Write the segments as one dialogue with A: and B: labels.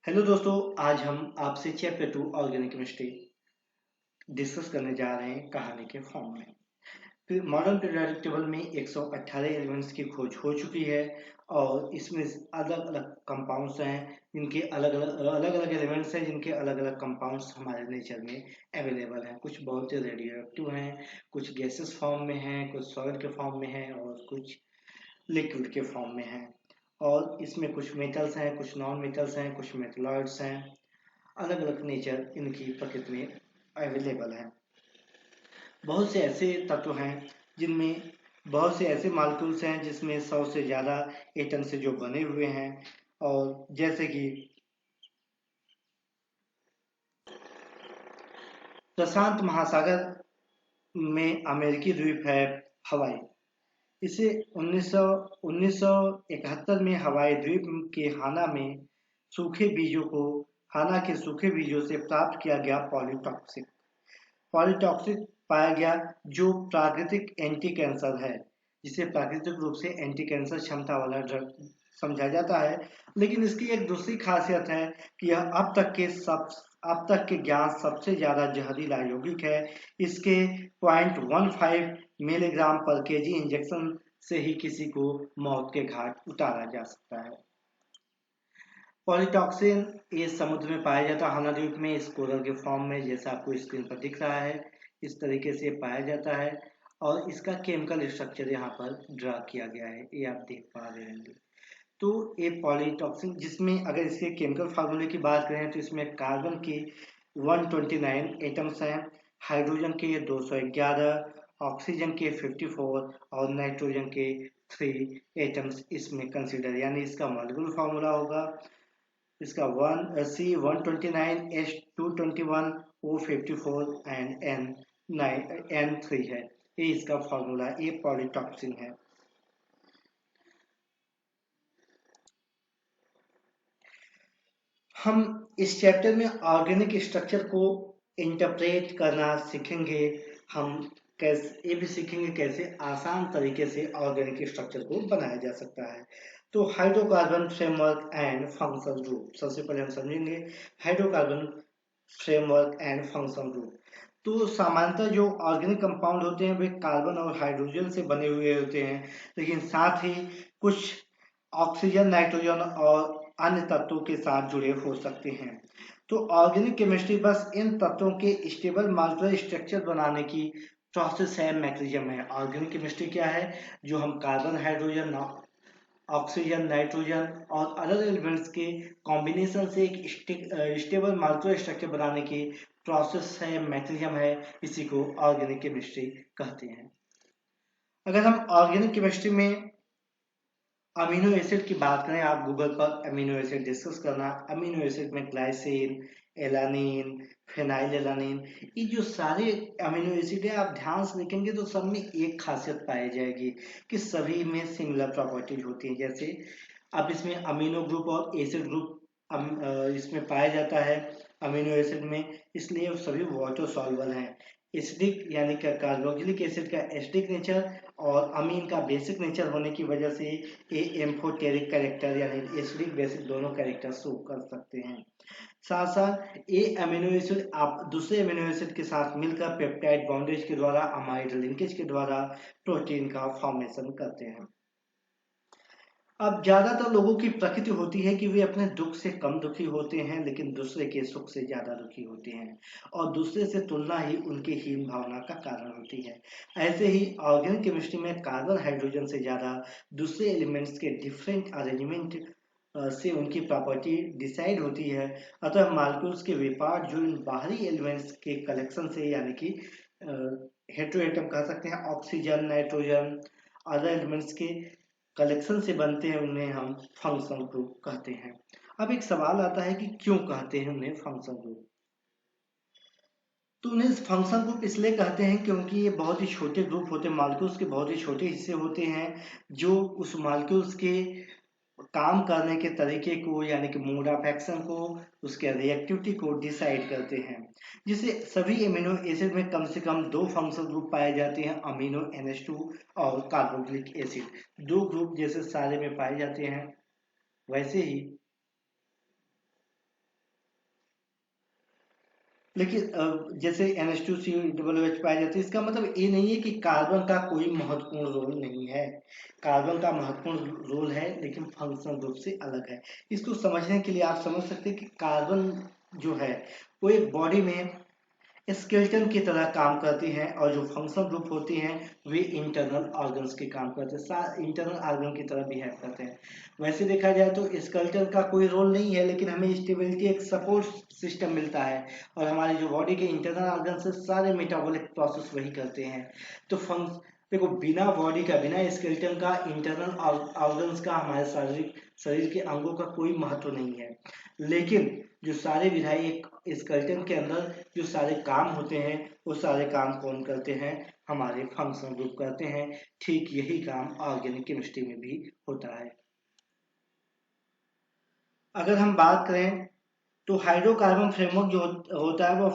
A: Hello दोस्तों, आज हम आपसे चैप्टर 2 ऑर्गेनिक केमिस्ट्री डिस्कस करने जा रहे हैं कहानी के फॉर्म में। फिर मॉडर्न पीरियोडिक टेबल में 118 एलिमेंट्स की खोज हो चुकी है और इसमें अलग अलग कंपाउंड्स हैं जिनके अलग अलग एलिमेंट्स हैं जिनके अलग अलग कंपाउंड्स हमारे नेचर में अवेलेबल हैं। कुछ बहुत ही रेडियो एक्टिव हैं, कुछ गैसेस फॉर्म में हैं, कुछ सॉलिड के फॉर्म में हैं और कुछ लिक्विड के फॉर्म में हैं। और इसमें कुछ मेटल्स हैं, कुछ नॉन मेटल्स हैं, कुछ मेटलॉइड्स हैं। अलग अलग नेचर इनकी प्रकृति में अवेलेबल है। बहुत से ऐसे तत्व हैं जिनमें बहुत से ऐसे मालिक्यूल्स हैं जिसमें 100 से ज़्यादा एटम से जो बने हुए हैं। और जैसे कि प्रशांत महासागर में अमेरिकी द्वीप है हवाई। इसे 1971 में हवाई द्वीप के हाना के सूखे बीजों से प्राप्त किया गया पॉलीटॉक्सिक पाया गया, जो प्राकृतिक एंटी कैंसर है, जिसे प्राकृतिक रूप से एंटी कैंसर क्षमता वाला ड्रग समझा जाता है। लेकिन इसकी एक दूसरी खासियत है कि यह अब तक के ज्ञान सबसे ज्यादा जहरीला यौगिक है। इसके 0.15 मिलीग्राम पर केजी इंजेक्शन से ही किसी को मौत के घाट उतारा जा सकता है। पॉलीटॉक्सिन ये समुद्र में पाया जाता है, हाना द्वीप में इस कोरल के फॉर्म में, जैसा आपको स्क्रीन पर दिख रहा है। इस तरीके से पाया जाता है और इसका केमिकल स्ट्रक्चर यहाँ पर ड्रा किया गया है, ये आप देख पा रहे होंगे। तो ये पॉलीटॉक्सिन, जिसमें अगर इसके केमिकल फार्मूले की बात करें तो इसमें कार्बन की 129 एटम्स हैं, हाइड्रोजन के 211, ऑक्सीजन के 54 और नाइट्रोजन के 3 एटम्स इसमें कंसिडर, यानी इसका मॉलिक्यूलर फार्मूला होगा। इसका C129H221O54 एंड N3 है। ये इसका फॉर्मूला, ये पॉलीटॉक्सिन है। हम इस चैप्टर में ऑर्गेनिक स्ट्रक्चर को इंटरप्रेट करना सीखेंगे। हम कैसे ये भी सीखेंगे कैसे आसान तरीके से ऑर्गेनिक स्ट्रक्चर को बनाया जा सकता है। तो hydrocarbon framework and functional group सबसे पहले हम समझेंगे। Hydrocarbon framework and functional group, तो सामान्यतः जो ऑर्गेनिक कंपाउंड होते हैं वे कार्बन और हाइड्रोजन से बने हुए होते हैं, लेकिन साथ ही कुछ ऑक्सीजन, नाइट्रोजन और अन्य तत्वों के साथ जुड़े हो सकते हैं। तो ऑर्गेनिक केमिस्ट्री बस इन तत्वों के स्टेबल मॉलिक्यूलर स्ट्रक्चर बनाने की प्रोसेस है, मैकेनिज्म है। ऑर्गेनिक केमिस्ट्री क्या है? जो हम कार्बन, हाइड्रोजन, ऑक्सीजन, नाइट्रोजन और अदर एलिमेंट्स के कॉम्बिनेशन से एक स्टेबल मॉलिक्यूलर स्ट्रक्चर बनाने की प्रोसेस है, मैकेनिज्म है। इसी को ऑर्गेनिक केमिस्ट्री कहते हैं। अगर हम ऑर्गेनिक केमिस्ट्री में अमीनो एसिड की बात करें, आप गूगल पर अमीनो एसिड डिस्कस करना। अमीनो एसिड में ग्लाइसिन, एलानिन, फेनाइल एलानिन, ये जो सारे अमीनो एसिड है, आप ध्यान से देखेंगे तो सब में एक खासियत पाई जाएगी कि सभी में सिमिलर प्रॉपर्टीज होती हैं। जैसे अब इसमें अमीनो ग्रुप और एसिड ग्रुप इसमें पाया जाता है अमीनो एसिड में, इसलिए सभी वाटर सॉल्युबल हैं। एसिडिक यानी कि कार्बोक्सिलिक एसिड का एसिडिक नेचर और अमीन का बेसिक नेचर होने की वजह से ये एम्फोटेरिक कैरेक्टर यानी एसिडिक बेसिक दोनों कैरेक्टर शो कर सकते हैं। साथ साथ ये अमीनो एसिड आप दूसरे अमीनो एसिड के साथ मिलकर पेप्टाइड बॉन्डेज के द्वारा, अमाइड लिंकेज के द्वारा प्रोटीन का फॉर्मेशन करते हैं। अब ज्यादातर लोगों की प्रकृति होती है कि वे अपने दुख से कम दुखी होते हैं, लेकिन दूसरे के सुख से ज्यादा दुखी होते हैं और दूसरे से तुलना ही उनकी हीन भावना का कारण होती है। ऐसे ही ऑर्गेनिक केमिस्ट्री में कार्बन हाइड्रोजन से ज्यादा दूसरे एलिमेंट्स के डिफरेंट अरेंजमेंट से उनकी प्रॉपर्टी डिसाइड होती है। अतः मालिक्यूल्स के व्यापार जो इन बाहरी एलिमेंट्स के कलेक्शन से, यानी कि हेटेरोएटम कह सकते हैं, ऑक्सीजन, नाइट्रोजन, अदर एलिमेंट्स के कलेक्शन से बनते हैं, उन्हें हम फंक्शनल ग्रुप कहते हैं। अब एक सवाल आता है कि क्यों कहते हैं उन्हें फंक्शनल ग्रुप? तो उन्हें फंक्शनल ग्रुप इसलिए कहते हैं क्योंकि ये बहुत ही छोटे ग्रुप होते हैं, मॉलिक्यूल्स के बहुत ही छोटे हिस्से होते हैं जो उस मॉलिक्यूल्स के काम करने के तरीके को, यानी कि मोड ऑफ एक्शन को, उसके रिएक्टिविटी को डिसाइड करते हैं। जिसे सभी एमिनो एसिड में कम से कम दो फंक्शनल ग्रुप पाए जाते हैं, अमीनो NH2 और कार्बोक्सिलिक एसिड। दो ग्रुप जैसे सारे में पाए जाते हैं, वैसे ही लेकिन जैसे NH2COOH पाया जाता है, इसका मतलब ये नहीं है कि कार्बन का कोई महत्वपूर्ण रोल नहीं है। कार्बन का महत्वपूर्ण रोल है, लेकिन फंक्शनल ग्रुप से अलग है। इसको समझने के लिए आप समझ सकते हैं कि कार्बन जो है वो एक बॉडी में स्केलेटन की तरह काम करती हैं, और जो फंक्शनल ग्रुप होती हैं वे इंटरनल ऑर्गन्स के काम करते हैं, इंटरनल ऑर्गन की तरह बिहेव करते हैं। वैसे देखा जाए तो स्केलेटन का कोई रोल नहीं है, लेकिन हमें स्टेबिलिटी एक सपोर्ट सिस्टम मिलता है, और हमारी जो बॉडी के इंटरनल ऑर्गन से सारे मेटाबॉलिक प्रोसेस वही करते हैं। तो देखो, बिना बॉडी का, बिना स्केलेटन का, इंटरनल ऑर्गन्स का, हमारे शरीर के अंगों का कोई महत्व नहीं है। लेकिन जो सारे विधायी एक स्केलेटन के अंदर जो सारे काम होते हैं, वो सारे काम कौन करते हैं? हमारे फंक्शनल ग्रुप करते हैं। ठीक यही काम ऑर्गेनिक केमिस्ट्री में भी होता है। अगर हम बात करें तो हाइड्रोकार्बन फ्रेमवर्क जो होता है, वह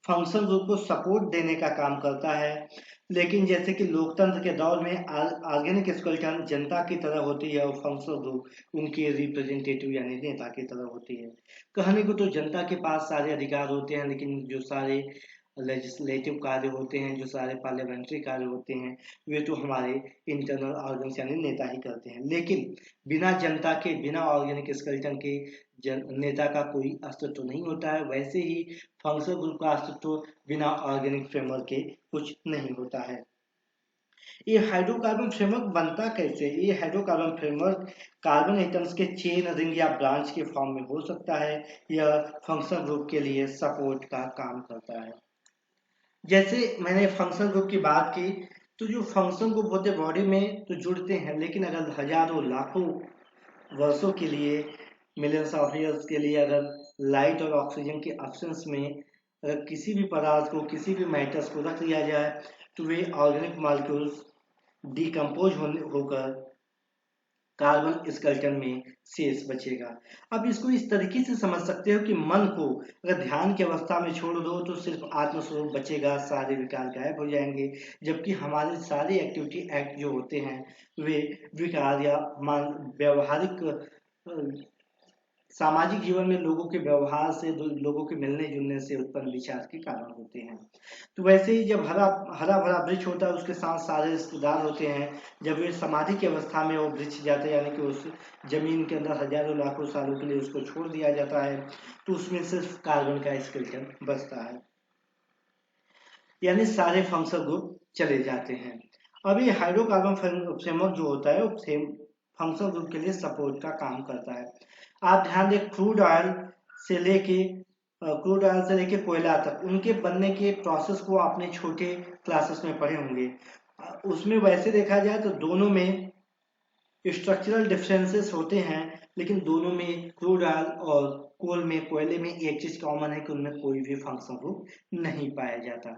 A: फंक्शनल ग्रुप को सपोर्ट देने का काम करता है। लेकिन जैसे कि लोकतंत्र के दौर में ऑर्गेनिक स्केलेटन जनता की तरह होती है, और फंक्शनल ग्रुप उनके रिप्रेजेंटेटिव यानी नेता की तरह होती है। कहने को तो जनता के पास सारे अधिकार होते हैं, लेकिन जो सारे लेजिस्लेटिव कार्य होते हैं, जो सारे पार्लियामेंट्री कार्य होते हैं, वे तो हमारे इंटरनल ऑर्गन्स यानी नेता ही करते हैं। लेकिन बिना जनता के, बिना ऑर्गेनिक स्केलेटन के नेता का कोई अस्तित्व नहीं होता है। वैसे ही फंक्शनल ग्रुप का अस्तित्व बिना ऑर्गेनिक फ्रेमवर्क के कुछ नहीं होता है। ये हाइड्रोकार्बन फ्रेमवर्क बनता कैसे? ये हाइड्रोकार्बन फ्रेमवर्क कार्बन एटम्स के चेन, रिंग या ब्रांच के फॉर्म में हो सकता है। यह फंक्शनल ग्रुप के लिए सपोर्ट का काम करता है। जैसे मैंने फंक्शनल ग्रुप की बात की, तो जो फंक्शनल ग्रुप होते बॉडी में तो जुड़ते हैं, लेकिन अगर हजारों लाखों वर्षों के लिए, मिलियंस ऑफ ईयर्स के लिए, अगर लाइट और ऑक्सीजन के एब्सेंस में अगर किसी भी पदार्थ को, किसी भी मैटर्स को रख दिया जाए, तो वे ऑर्गेनिक मॉलिक्यूल्स डिकम्पोज होकर कार्बन स्केलेटन में शेष बचेगा। अब इसको इस तरीके से समझ सकते हो कि मन को अगर ध्यान की अवस्था में छोड़ दो तो सिर्फ आत्मस्वरूप बचेगा, सारे विकार गायब हो जाएंगे। जबकि हमारे सारे एक्टिविटी एक्ट जो होते हैं वे विकार या व्यवहारिक सामाजिक जीवन में लोगों के व्यवहार से, लोगों के मिलने जुलने से उत्पन्न विचार के कारण होते हैं। तो वैसे ही जब हरा हरा भरा वृक्ष होता है, उसके साथ सारे रिश्तेदार होते हैं। जब वे समाधि की अवस्था में वो वृक्ष जाते हैं, यानी कि उस जमीन के अंदर हजारों लाखों सालों के लिए उसको छोड़ दिया जाता है, तो उसमें सिर्फ कार्बन का स्केलेटन बचता है, यानी सारे फंक्शनल ग्रुप चले जाते हैं। अब ये हाइड्रोकार्बन फ्रेमवर्क जो होता है वो फंक्शनल ग्रुप के लिए सपोर्ट का काम करता है। आप ध्यान दें, क्रूड ऑयल से लेके कोयला तक, उनके बनने के प्रोसेस को आपने छोटे क्लासेस में पढ़े होंगे। उसमें वैसे देखा जाए तो दोनों में स्ट्रक्चरल डिफरेंसेस होते हैं, लेकिन दोनों में, क्रूड ऑयल और कोयले में एक चीज कॉमन है कि उनमें कोई भी फंक्शनल ग्रुप नहीं पाया जाता।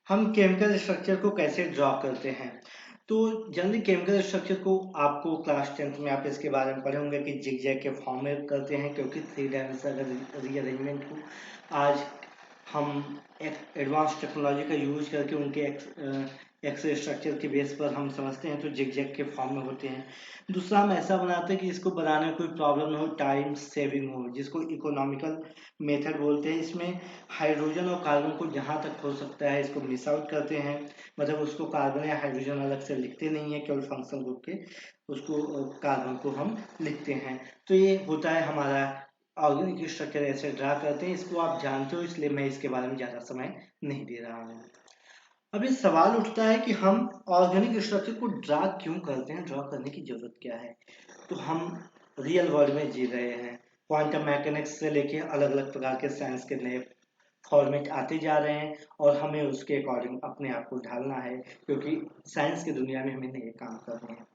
A: हम केमिकल स्ट्रक्चर को कैसे ड्रॉ करते हैं? तो जनरली केमिकल स्ट्रक्चर को आपको क्लास 10th में आप इसके बारे में पढ़े होंगे कि जिगजैग के फॉर्म में करते हैं, क्योंकि 3 डायमेंशनल रीअरेंजमेंट को आज हम एक एडवांस टेक्नोलॉजी का यूज करके उनके एक्सरे स्ट्रक्चर के बेस पर हम समझते हैं, तो जिगजैग के फॉर्म में होते हैं। दूसरा, हम ऐसा बनाते हैं कि इसको बनाने में कोई प्रॉब्लम ना हो, टाइम सेविंग हो, जिसको इकोनॉमिकल मेथड बोलते हैं। इसमें हाइड्रोजन और कार्बन को जहाँ तक हो सकता है इसको मिस आउट करते हैं, मतलब उसको कार्बन या हाइड्रोजन अलग से लिखते नहीं है, केवल फंक्शनल ग्रुप के उसको कार्बन को हम लिखते हैं। तो ये होता है हमारा ऑर्गेनिक स्ट्रक्चर, ऐसे ड्रा करते हैं। इसको आप जानते हो, इसलिए मैं इसके बारे में ज़्यादा समय नहीं दे रहा हूँ। अब ये सवाल उठता है कि हम ऑर्गेनिक स्ट्रक्चर को ड्रा क्यों करते हैं, ड्रा करने की जरूरत क्या है? तो हम रियल वर्ल्ड में जी रहे हैं, क्वांटम मैकेनिक्स से लेके अलग अलग प्रकार के साइंस के नए फॉर्मेट आते जा रहे हैं, और हमें उसके अकॉर्डिंग अपने आप को ढालना है, क्योंकि साइंस की दुनिया में हमें नए काम करने हैं।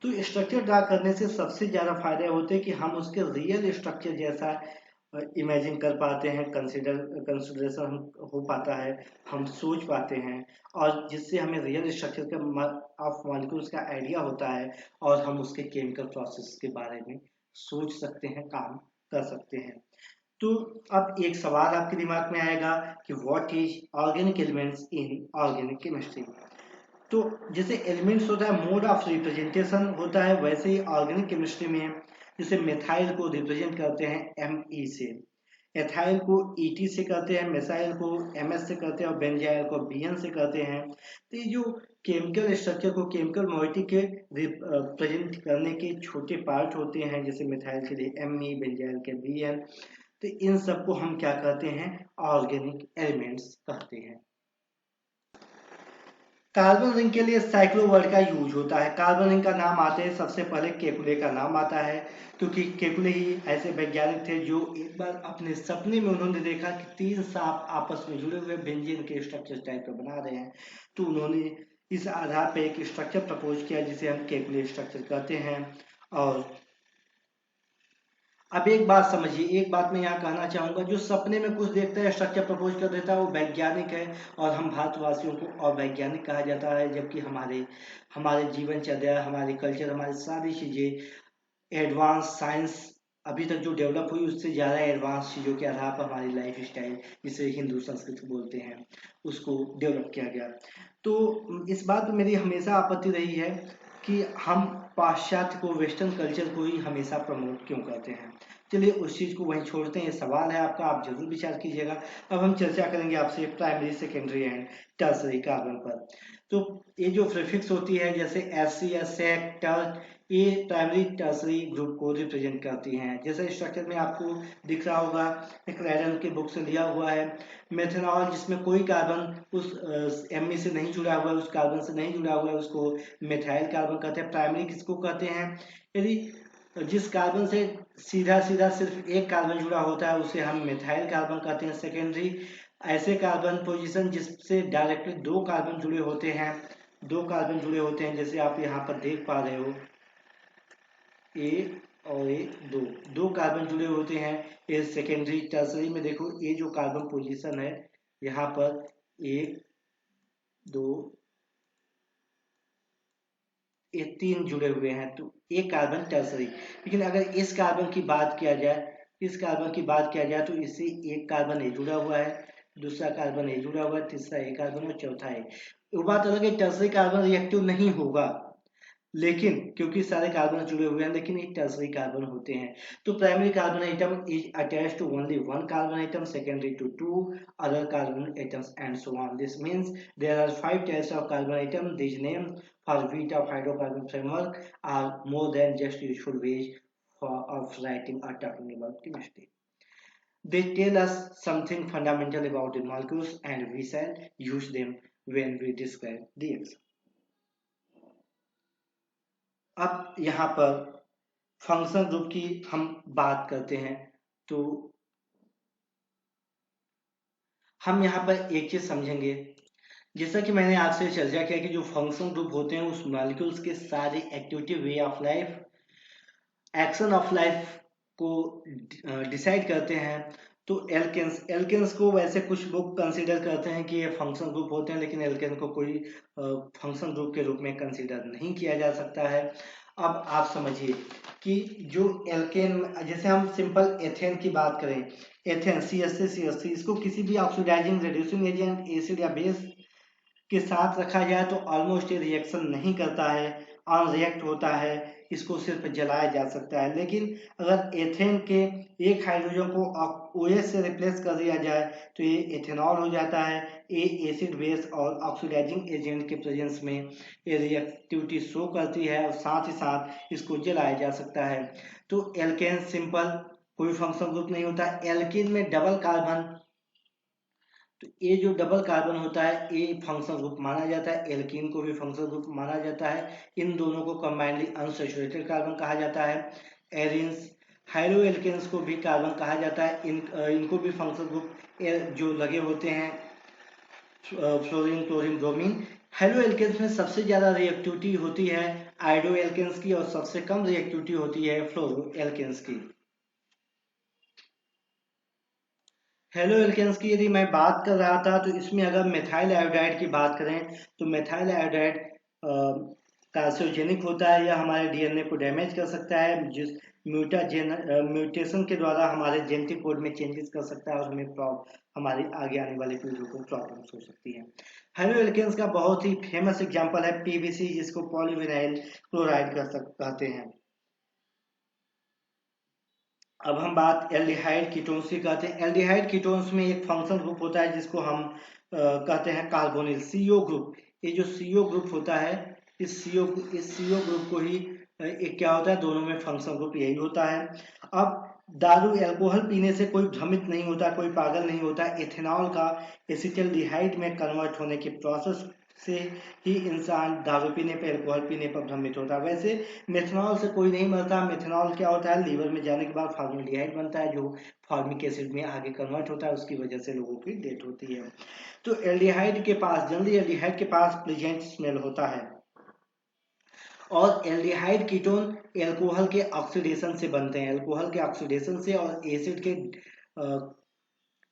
A: तो स्ट्रक्चर ड्रा करने से सबसे ज़्यादा फायदे होते हैं कि हम उसके रियल स्ट्रक्चर जैसा इमेजिन कर पाते हैं, कंसिडरेशन हो पाता है, हम सोच पाते हैं, और जिससे हमें रियल स्ट्रक्चर के ऑफ मॉलिक्यूल्स का आइडिया होता है, और हम उसके केमिकल प्रोसेस के बारे में सोच सकते हैं, काम कर सकते हैं। तो अब एक सवाल आपके दिमाग में आएगा कि what is organic elements in organic chemistry? तो जैसे एलिमेंट्स होता है, मोड ऑफ रिप्रेजेंटेशन होता है, वैसे ही ऑर्गेनिक केमिस्ट्री में जैसे मिथाइल को रिप्रेजेंट करते हैं Me से। एथाइल को ET से करते हैं, मेसाइल को MS से करते हैं और बेंजाइल को BN से करते हैं। तो ये जो केमिकल स्ट्रक्चर को केमिकल मॉइटी के रिप्रेजेंट करने के छोटे पार्ट होते हैं, जैसे मिथाइल के लिए ME, बेंजाइल के BN, तो इन सबको हम क्या कहते हैं, ऑर्गेनिक एलिमेंट्स कहते हैं। कार्बन रिंग के लिए साइक्लो वर्ड का यूज होता है। कार्बन रिंग का नाम आते ही सबसे पहले केकुले का नाम आता है, क्योंकि केकुले ही ऐसे वैज्ञानिक थे जो एक बार अपने सपने में उन्होंने देखा कि 3 सांप आपस में जुड़े हुए बेंजीन के स्ट्रक्चर टाइप का बना रहे हैं। तो उन्होंने इस आधार पर एक स्ट्रक्चर प्रपोज किया जिसे हम केकुले स्ट्रक्चर कहते हैं। और अब एक बात समझिए, एक बात मैं यहाँ कहना चाहूंगा, जो सपने में कुछ देखता है, स्ट्रक्चर प्रपोज कर देता है, वो वैज्ञानिक है, और हम भारतवासियों को अवैज्ञानिक कहा जाता है, जबकि हमारे हमारे जीवनचर्या, हमारे कल्चर, हमारी सारी चीजें एडवांस साइंस अभी तक जो डेवलप हुई उससे ज़्यादा एडवांस चीज़ों के आधार पर हमारी लाइफ स्टाइल, जिसे हिंदू संस्कृति बोलते हैं, उसको डेवलप किया गया। तो इस बात पर मेरी हमेशा आपत्ति रही है कि हम पाश्चात्य को, वेस्टर्न कल्चर को ही हमेशा प्रमोट क्यों करते हैं। चलिए उस चीज़ को वहीं छोड़ते हैं, ये सवाल है आपका, आप जरूर विचार कीजिएगा। अब हम चर्चा करेंगे आपसे primary, secondary and tertiary carbon पर। तो ये जो प्रीफिक्स होती है, जैसे SC या सेक, टर, ये प्राइमरी टर्सरी ग्रुप को रिप्रेजेंट करती हैं। जैसे स्ट्रक्चर में आपको दिख रहा होगा, एक रैडन की बुक से लिया हुआ है, मेथनॉल जिसमें कोई कार्बन उस ME से नहीं जुड़ा हुआ है, उस कार्बन से नहीं जुड़ा हुआ है, उसको मेथाइल कार्बन कहते हैं। प्राइमरी किसको कहते हैं? यदि जिस कार्बन से सीधा सीधा सिर्फ एक कार्बन जुड़ा होता है उसे हम मेथाइल कार्बन कहते हैं। सेकेंडरी ऐसे कार्बन पोजीशन जिससे डायरेक्टली दो कार्बन जुड़े होते हैं, दो कार्बन जुड़े होते हैं, जैसे आप यहाँ पर देख पा रहे हो, ए और ए, दो दो कार्बन जुड़े होते हैं। ये सेकेंडरी। टर्सरी में देखो, ये जो कार्बन पोजीशन है यहाँ पर 1 2 ये 3 जुड़े हुए हैं, तो एक कार्बन टर्सरी। लेकिन अगर इस कार्बन की बात किया जाए, इस कार्बन की बात किया जाए, तो इससे एक कार्बन ए जुड़ा हुआ है, दूसरा कार्बन ए जुड़ा हुआ है, तीसरा ए कार्बन और चौथा ए। वो बात अलग है, टर्सरी कार्बन रिएक्टिव नहीं होगा, लेकिन क्योंकि सारे कार्बन जुड़े हुए हैं, लेकिन एक टर्सरी कार्बन होते हैं। तो primary carbon atom is attached to only one carbon atom, secondary to 2 other carbon atoms, and so on. This means there are 5 types of carbon atom. These names for which of hydrocarbon framework are more than just useful ways of writing or talking about chemistry. They tell us something fundamental about the molecules, and we shall use them when we describe the reaction. अब यहाँ पर function group की हम बात करते हैं, तो हम यहाँ पर एक चीज समझेंगे, जैसा कि मैंने आपसे चर्चा किया कि जो फंक्शन ग्रुप होते हैं उस मॉलिक्यूल्स के सारे activity, way of life, action of life को डिसाइड करते हैं। तो एल्केन्स को वैसे कुछ बुक कंसीडर करते हैं कि ये फंक्शन ग्रुप होते हैं, लेकिन एल्केन को कोई फंक्शन ग्रुप के रूप में कंसीडर नहीं किया जा सकता है। अब आप समझिए कि जो एल्केन, जैसे हम सिंपल एथेन की बात करें, एथेन CH3CH3, इसको किसी भी ऑक्सीडाइजिंग रिड्यूसिंग एजेंट, एसिड या बेस के साथ रखा जाए तो ऑलमोस्ट ये रिएक्शन नहीं करता है, अनरिएक्ट होता है, इसको सिर्फ जलाया जा सकता है। लेकिन अगर एथेन के एक हाइड्रोजन को OH से रिप्लेस कर दिया जाए तो ये एथेनॉल हो जाता है। ये एसिड बेस और ऑक्सीडाइजिंग एजेंट के प्रेजेंस में ये रिएक्टिविटी शो करती है, और साथ ही साथ इसको जलाया जा सकता है। तो एल्केन सिंपल कोई फंक्शन ग्रुप नहीं होता। एल्कीन में डबल कार्बन, तो ये जो डबल कार्बन होता है ये फंक्शन ग्रुप माना जाता है, एल्कीन को भी फंक्शन ग्रुप माना जाता है। इन दोनों को कंबाइनली अनसैचुरेटेड कार्बन कहा जाता है। एरिन्स, हाइड्रो एल्केन्स को भी कार्बन कहा जाता है। इनको भी फंक्शन ग्रुप जो लगे होते हैं, fluorine, chlorine, bromine. Hydro alkenes में सबसे ज्यादा रिएक्टिविटी होती है आयोडो एल्केन्स की, और सबसे कम रिएक्टिविटी होती है फ्लोरो एल्केन्स की। हेलो एल्केन्स की यदि मैं बात कर रहा था, तो इसमें अगर मेथाइल आयोडाइड की बात करें तो मेथाइल आयोडाइड कार्सिनोजेनिक होता है, या हमारे DNA को डैमेज कर सकता है, जिस म्यूटेशन के द्वारा हमारे जेनेटिक कोड में चेंजेस कर सकता है, और हमें हमारी आगे आने वाली पीढ़ियों को प्रॉब्लम्स हो सकती है। हेलो एल्केन्स का बहुत ही फेमस एग्जांपल है PVC, जिसको पॉलीविनाइल क्लोराइड कहते हैं। अब हम बात एल्डिहाइड कीटोन्स की करते हैं। एल्डिहाइड कीटोन्स में एक फंक्शनल ग्रुप होता है जिसको हम कहते हैं कार्बोनिल, सीओ ग्रुप। ये जो सीओ ग्रुप होता है, इस सीओ ग्रुप को ही एक क्या होता है, दोनों में फंक्शनल ग्रुप यही होता है। अब दारू अल्कोहल पीने से कोई भ्रमित नहीं होता, कोई पागल नहीं होता। एथेनॉल का एसिटल्डिहाइड में कन्वर्ट होने के प्रोसेस से ही इंसान दारू पीने पर, अल्कोहल पीने पर भ्रमित होता है। वैसे मेथनॉल से कोई नहीं मरता। मेथनॉल क्या होता है, लीवर में जाने के बाद फॉर्मेल्डिहाइड बनता है, जो फॉर्मिक एसिड में आगे कन्वर्ट होता है, उसकी वजह से लोगों की डेथ होती है। तो एल्डिहाइड के पास, जनरली एल्डिहाइड के पास प्लेजेंट स्मेल होता है। और एल्डिहाइड कीटोन एल्कोहल के ऑक्सीडेशन से बनते हैं, एल्कोहल के ऑक्सीडेशन से और एसिड के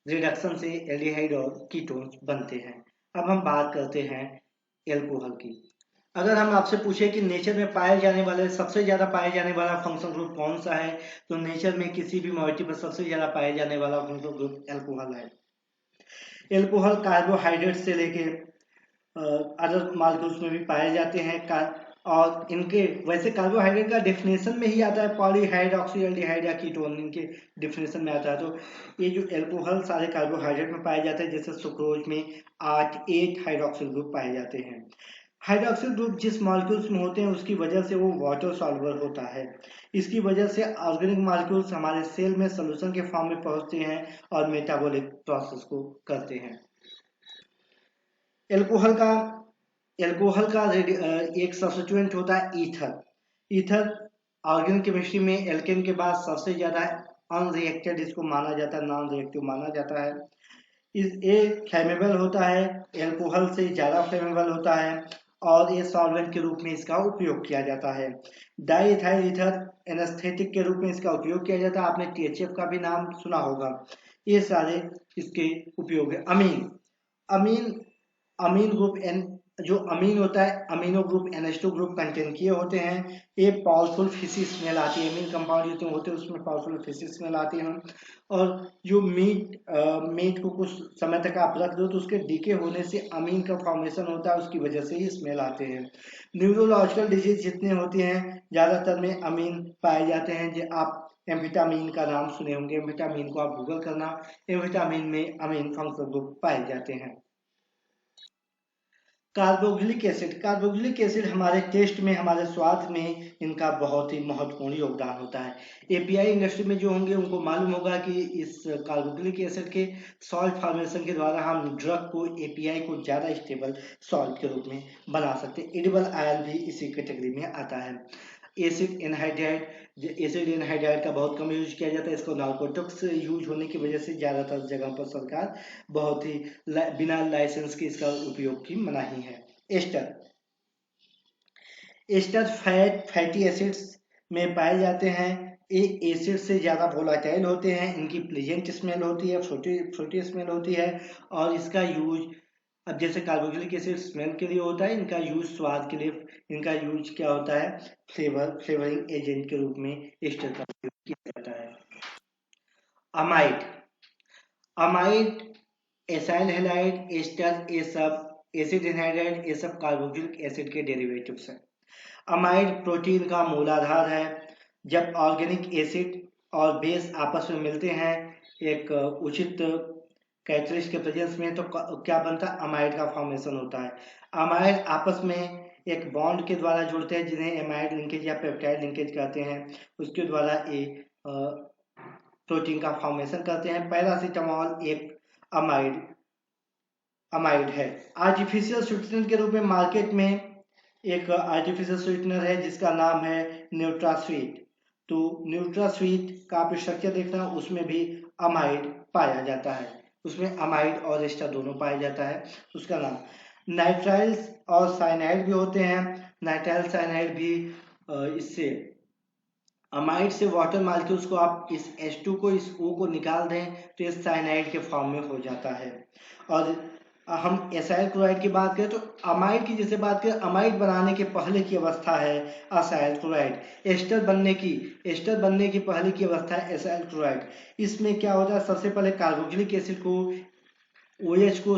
A: रिडक्शन से एल्डिहाइड और कीटोन्स बनते हैं। अब हम बात करते हैं एल्कोहल की। अगर हम आपसे पूछे कि नेचर में पाए जाने वाले, सबसे ज्यादा पाए जाने वाला फंक्शनल ग्रुप कौन सा है, तो नेचर में किसी भी मॉलिक्यूल पर सबसे ज्यादा पाए जाने वाला फंक्शनल ग्रुप एल्कोहल है। एल्कोहल कार्बोहाइड्रेट से लेके अदर मॉलिक्यूल्स में भी पाए जाते हैं। और इनके वैसे कार्बोहाइड्रेट का डेफिनेशन में ही आता है पॉलीहाइड्रोक्सी एल्डिहाइड या कीटोन, इनके डेफिनेशन में आता है। तो ये जो एल्कोहल सारे कार्बोहाइड्रेट में पाए जाते हैं, जैसे सुक्रोज में 8 हाइड्रोक्सिल ग्रुप पाए जाते हैं। हाइड्रोक्सिल ग्रुप जिस मॉलिक्यूल्स में होते हैं उसकी वजह से वो वाटर सॉल्युबल होता है। इसकी वजह से ऑर्गेनिक मॉलिक्यूल्स हमारे सेल में सोल्यूशन के फॉर्म में पहुंचते हैं और मेटाबॉलिक प्रोसेस को करते हैं। एल्कोहल का एक सब्स्टिट्यूएंट होता है ईथर। ईथर ऑर्गेनिक केमिस्ट्री में एल्केन के बाद सबसे ज्यादा अनरिएक्टेड इसको माना जाता है, नॉन रिएक्टिव माना जाता है। ये फ्लेमेबल होता है, एल्कोहल से ज्यादा फ्लेमेबल होता है और ये सॉल्वेंट के रूप में इसका उपयोग किया जाता है। डाईइथाइल ईथर एनेस्थेटिक के रूप में इसका उपयोग किया जाता है। आपने टीएचएफ का भी नाम सुना होगा। ये सारे इसके उपयोग है। अमीन अमीन अमीन ग्रुप एन, जो अमीन होता है, amino group NH2 group contain किए होते हैं। ये पावरफुल फिशी स्मेल आती है, अमीन कंपाउंड जो होते हैं उसमें पावरफुल फिशी स्मेल आती है। और जो मीट को कुछ समय तक आप रख दो तो उसके डीके होने से अमीन का फॉर्मेशन होता है, उसकी वजह से ही स्मेल आते हैं। न्यूरोलॉजिकल डिजीज जितने होती हैं ज्यादातर में अमीन पाए जाते हैं। जो आप एम्फेटामीन का नाम सुने होंगे, एम्फेटामीन को आप गूगल करना, एम्फेटामीन में अमीन फंक्शनल ग्रुप पाए जाते हैं। कार्बोक्सिलिक एसिड हमारे टेस्ट में, हमारे स्वाद में इनका बहुत ही महत्वपूर्ण योगदान होता है। एपीआई इंडस्ट्री में जो होंगे उनको मालूम होगा कि इस कार्बोक्सिलिक एसिड के सॉल्ट फॉर्मेशन के द्वारा हम ड्रग को, एपीआई को ज्यादा स्टेबल सॉल्ट के रूप में बना सकते हैं। एडिबल ऑयल भी इसी कैटेगरी में आता है। एसिड एनहाइड्राइड का बहुत कम यूज किया जाता है। इसको नार्कोटिक्स यूज होने की वजह से ज्यादातर जगह पर सरकार बहुत ही बिना लाइसेंस के इसका उपयोग की मनाही है। एस्टर एस्टर फैटी एसिड्स में पाए जाते हैं। ये एसिड से ज्यादा वोलाटाइल होते हैं, इनकी प्लेजेंट स्मेल होती है, फ्रूटी स्मेल होती है। और इसका यूज, अब जैसे कार्बोक्सिलिक एसिड स्मेल के लिए होता है, इनका यूज स्वाद के लिए, इनका यूज क्या होता है, फ्लेवरिंग एजेंट के रूप में एस्टर का उपयोग किया जाता है। Amide amide acyl halide ester, ये सब एसिड एनहाइड्राइड, ये सब कार्बोक्सिलिक एसिड के डेरिवेटिव्स हैं। अमाइड प्रोटीन का मूलाधार है। जब ऑर्गेनिक एसिड और बेस आपस में मिलते हैं एक उचित कैटलिस्ट के प्रेजेंस में, तो क्या बनता है, अमाइड का फॉर्मेशन होता है। अमाइड आपस में एक बॉन्ड के द्वारा जुड़ते हैं जिन्हें एमाइड लिंकेज या पेप्टाइड लिंकेज कहते हैं। उसके द्वारा ये प्रोटीन का फॉर्मेशन करते हैं। पैरासीटामोल एक अमाइड अमाइड है। आर्टिफिशियल स्वीटनर के रूप में मार्केट में एक आर्टिफिशियल स्वीटनर है जिसका नाम है न्यूट्रास्वीट। तो न्यूट्रास्वीट का आप स्ट्रक्चर देखना, उसमें भी अमाइड पाया जाता है, उसमें अमाइड और एस्टर दोनों पाया जाता है। उसका नाम नाइट्राइल्स और साइनाइड भी होते हैं। नाइट्राइल साइनाइड भी इससे अमाइड से वाटर मालिक्यूल्स को आप इस H2 को, इस O को निकाल दें तो ये साइनाइड के फॉर्म में हो जाता है। और हम एसाइल क्लोराइड की बात करें तो अमाइड की जैसे बात करें, अमाइड बनाने के पहले की अवस्था है असाइल क्लोराइड। एस्टर बनने की पहले की अवस्था है एसाइल क्लोराइड। इसमें क्या होता है, सबसे पहले कार्बोक्सिलिक एसिड को, OH को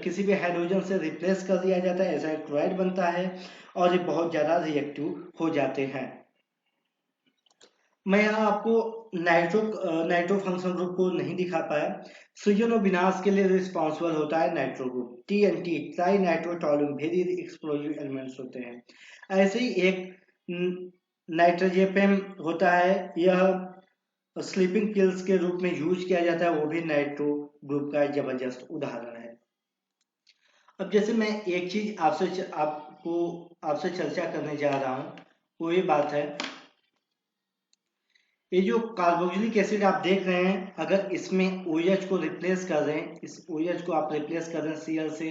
A: किसी भी हाइड्रोजन से रिप्लेस कर दिया जाता है, एसाइल क्लोराइड बनता है और ये बहुत ज्यादा रिएक्टिव हो जाते हैं। मैं यहाँ आपको नाइट्रो फंक्शन ग्रुप को नहीं दिखा पाया। सृजन और विनाश के लिए रिस्पॉन्सिबल होता है nitro group. TNT tri nitro toluene very explosive elements होते हैं। ऐसे ही एक नाइट्रोजेपेम होता है, यह स्लीपिंग पिल्स के रूप में यूज किया जाता है, वो भी नाइट्रो ग्रुप का जबरदस्त उदाहरण है। अब जैसे मैं एक चीज आपसे चर्चा करने जा रहा हूँ, वो ये बात है, ये जो कार्बोक्सिलिक एसिड आप देख रहे हैं, अगर इसमें OH को रिप्लेस कर रहे हैं, इस OH को आप रिप्लेस कर रहे हैं Cl से,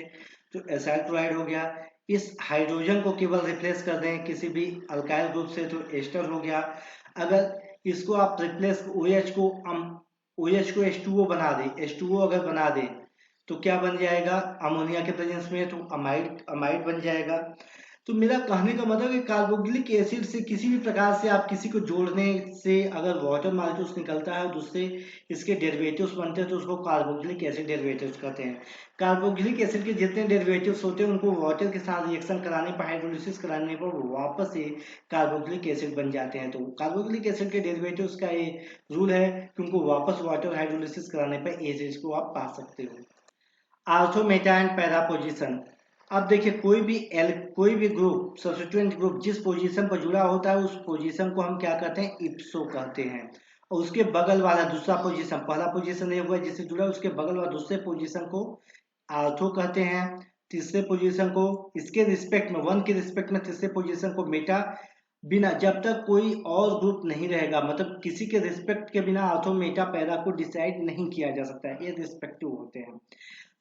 A: तो एसाइल क्लोराइड हो गया। इस हाइड्रोजन को केवल रिप्लेस कर दें किसी भी अल्काइल ग्रुप से, तो एस्टर हो गया। अगर इसको आप रिप्लेस OH को H2O बना दें, H2O अगर बना दें तो क्या बन जाएगा, अमोनिया के प्रेजेंस में, तो अमाइड बन जाएगा। तो मेरा कहने का मतलब है कार्बोक्सिलिक एसिड से किसी भी प्रकार से आप किसी को जोड़ने से अगर वाटर मॉलिक्यूल्स निकलता है और उससे इसके डेरिवेटिव्स बनते हैं तो उसको कार्बोक्सिलिक एसिड डेरिवेटिव्स कहते हैं। कार्बोक्सिलिक एसिड के जितने डेरिवेटिव्स होते हैं उनको वाटर के साथ रिएक्शन कराने पर, हाइड्रोलिसिस कराने पर वापस से कार्बोक्सिलिक एसिड बन जाते हैं। तो कार्बोक्सिलिक एसिड के डेरिवेटिव्स का ये रूल है कि उनको वापस वाटर हाइड्रोलिसिस कराने पर एसिड्स को आप पा सकते हो। Ortho Meta and para position. अब देखिए कोई भी ग्रुप, सब्स्टिट्यूएंट ग्रुप जिस पोजीशन पर जुड़ा होता है उस पोजीशन को हम क्या कहते हैं, इप्सो कहते हैं। और उसके बगल वाला दूसरा पोजीशन, पहला पोजीशन ये हुआ जिससे जुड़ा, उसके बगल वाला दूसरे पोजीशन को आर्थो कहते हैं। तीसरे पोजीशन को इसके रिस्पेक्ट में, वन के रिस्पेक्ट में तीसरे पोजीशन को मेटा। बिना, जब तक कोई और ग्रुप नहीं रहेगा, मतलब किसी के रिस्पेक्ट के बिना आर्थो मेटा पैरा को डिसाइड नहीं किया जा सकता है, ये रिस्पेक्टिव होते हैं।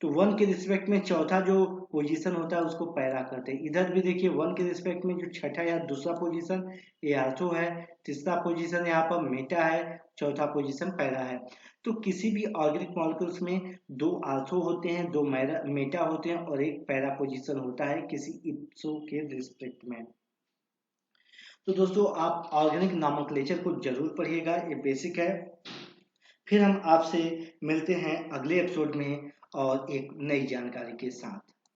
A: तो वन के रिस्पेक्ट में चौथा जो पोजीशन होता है उसको पैरा कहते हैं। इधर भी देखिए वन के रिस्पेक्ट में जो छठा या दूसरा पोजीशन ये आर्थो है, तीसरा पोजीशन यहाँ पर मेटा है, चौथा पोजीशन पैरा है। तो किसी भी ऑर्गेनिक मॉलिक्यूल्स में दो आर्थो होते हैं, दो मेटा होते हैं और एक पैरा पोजीशन होता है किसी इप्सो के रिस्पेक्ट में। तो दोस्तों आप ऑर्गेनिक नॉमेनक्लेचर को जरूर पढ़िएगा, ये बेसिक है। फिर हम आपसे मिलते हैं अगले एपिसोड में और एक नई जानकारी के साथ।